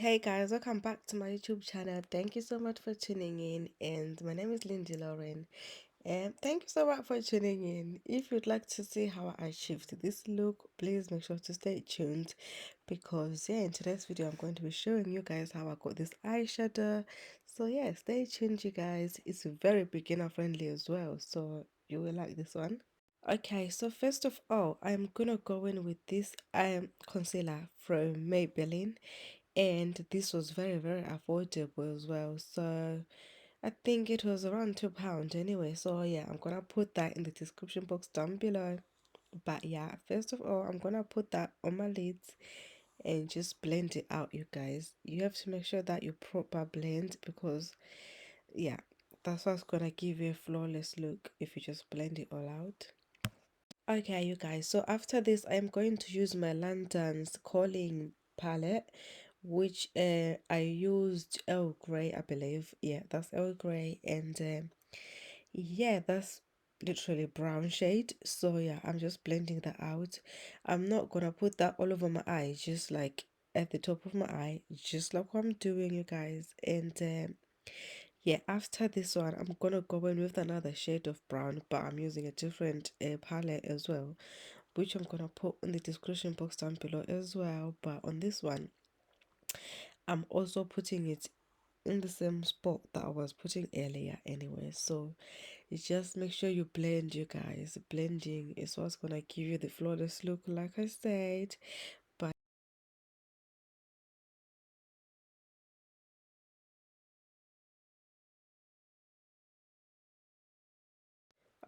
Hey guys, welcome back to my YouTube channel. Thank you so much for tuning in. And my name is Lindsay Lauren. And thank you so much for tuning in. If you'd like to see how I achieved this look, please make sure to stay tuned because in today's video I'm going to be showing you guys how I got this eyeshadow. So yeah, stay tuned you guys. It's very beginner friendly as well, so you will like this one. Okay, so first of all, I'm gonna go in with this concealer from Maybelline, and this was very affordable as well. So I think it was around £2 anyway. So yeah, I'm gonna put that in the description box down below. But yeah, first of all, I'm gonna put that on my lids and just blend it out, you guys. You have to make sure that you proper blend because yeah, that's what's gonna give you a flawless look if you just blend it all out. Okay, you guys, so after this, I'm going to use my London's Calling palette, which I used Earl Grey, I believe. Yeah, that's Earl Grey, and yeah, that's literally brown shade. So yeah, I'm just blending that out. I'm not gonna put that all over my eye, just like at the top of my eye, just like what I'm doing, you guys. And yeah, after this one, I'm gonna go in with another shade of brown, but I'm using a different palette as well, which I'm gonna put in the description box down below as well. But on this one, I'm also putting it in the same spot that I was putting earlier anyway. So you just make sure you blend, you guys. Blending is what's gonna give you the flawless look, like I said. But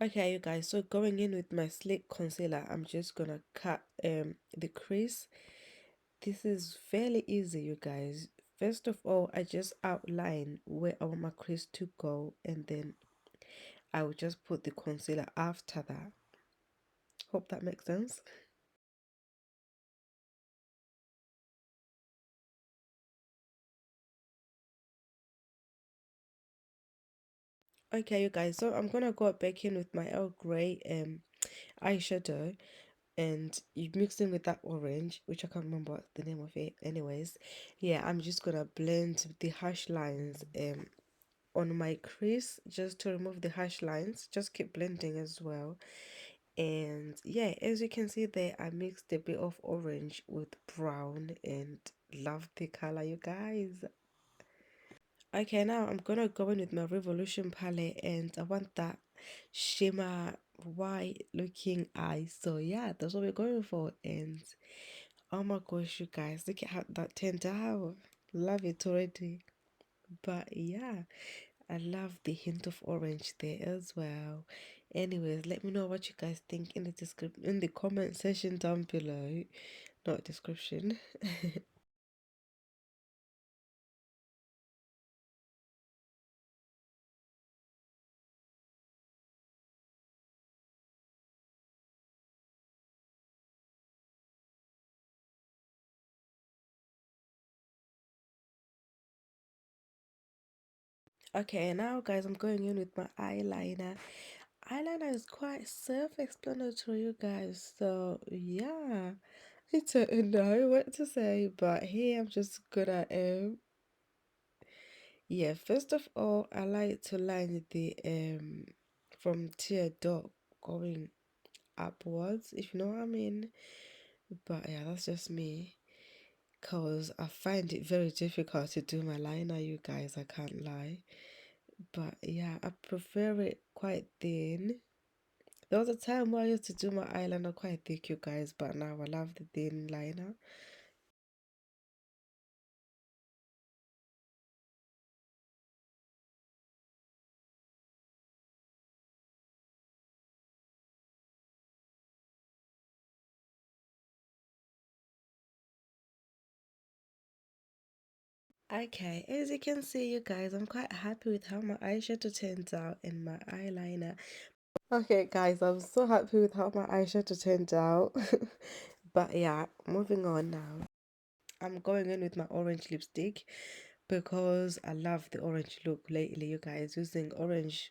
okay, you guys, so going in with my sleek concealer, I'm just gonna cut the crease. This is fairly easy, you guys. First of all, I just outline where I want my crease to go, and then I will just put the concealer after that. Hope that makes sense. Okay, you guys, so I'm gonna go back in with my Earl Grey eyeshadow, and you mix in with that orange, which I can't remember what the name of it. Anyways, yeah, I'm just gonna blend the harsh lines on my crease just to remove the harsh lines. Just keep blending as well. And yeah, as you can see there, I mixed a bit of orange with brown and love the color, you guys. Okay, now I'm gonna go in with my Revolution palette, and I want that shimmer white looking eye. So yeah, that's what we're going for. And oh my gosh, you guys, look at how that turned out. Love it already. But yeah, I love the hint of orange there as well. Anyways, let me know what you guys think in the in the comment section down below. Not description. Okay, now guys, I'm going in with my eyeliner. Eyeliner is quite self-explanatory, you guys. So yeah, I don't know what to say, but here I'm just gonna yeah. First of all, I like to line the from tear dot going upwards, if you know what I mean. But yeah, that's just me. Cause I find it very difficult to do my liner, you guys. I can't lie. But yeah, I prefer it quite thin. There was a time where I used to do my eyeliner quite thick, you guys, but now I love the thin liner. Okay, as you can see, you guys, I'm quite happy with how my eyeshadow turns out and my eyeliner. Okay, guys, I'm so happy with how my eyeshadow turned out. But yeah, moving on now. I'm going in with my orange lipstick because I love the orange look lately, you guys. Using orange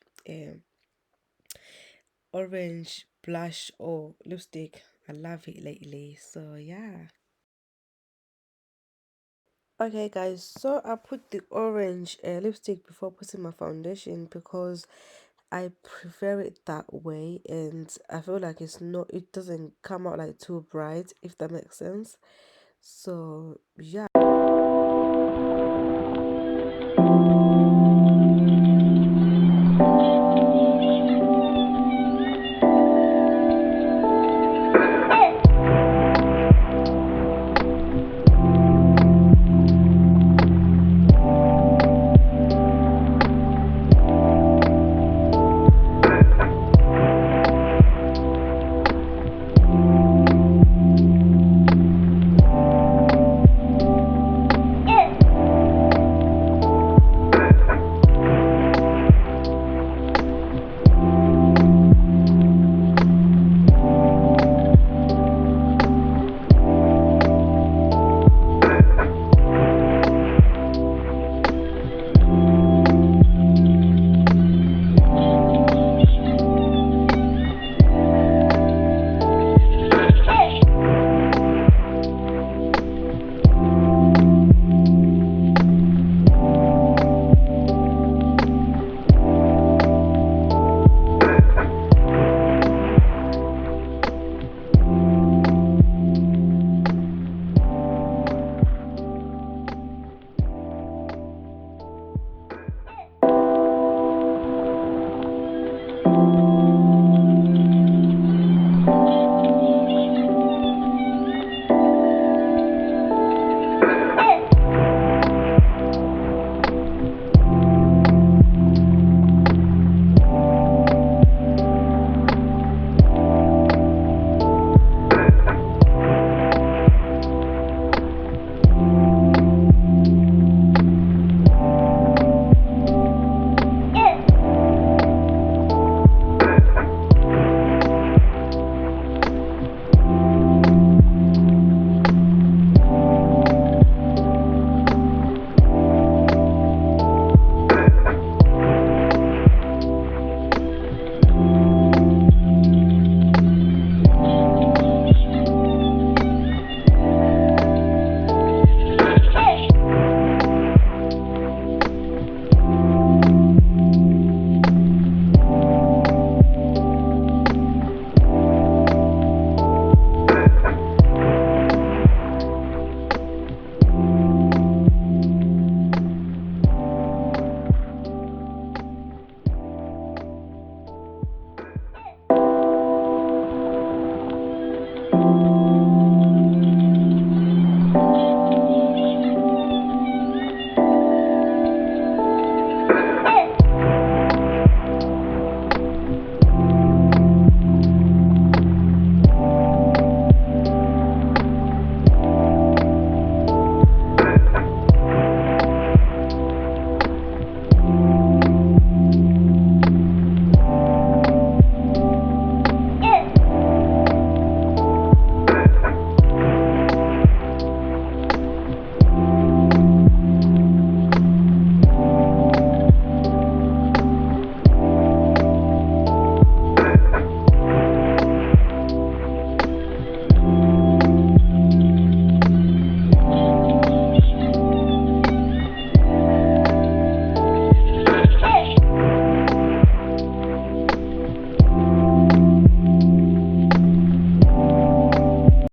blush or lipstick. I love it lately. So yeah. Okay, guys, so I put the orange lipstick before putting my foundation because I prefer it that way, and I feel like it doesn't come out like too bright, if that makes sense. So, yeah.